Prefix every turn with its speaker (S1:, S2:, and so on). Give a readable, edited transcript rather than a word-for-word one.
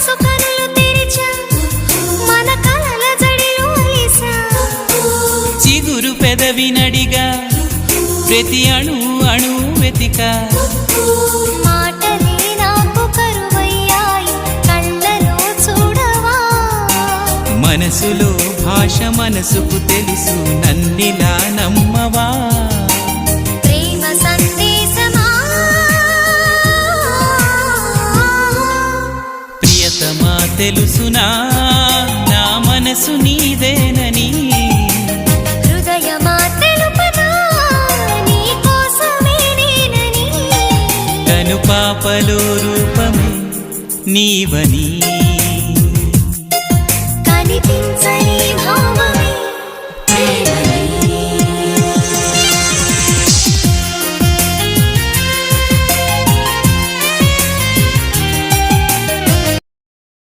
S1: మనసు కనులు తెరిచా మన కలల జడిలో అలిసా
S2: చిగురు పెదవి నడిగా ప్రతి అణు అణు వెతికా
S1: మాటలే నాకు కరువయ్యాయి కళ్ళలో చూడవా
S2: మనసులో భాష మనసుకు తెలుసు నన్నిలా నమ్మవా
S1: ప్రేమ సందేశమా
S2: ప్రియతమా తెలుసునా నా మనసు నీదేనని
S1: హృదయమా తెలుపనా నీ కోసమే నేనని
S2: కను పాపలో రూపమే నీవని
S1: కనిపించ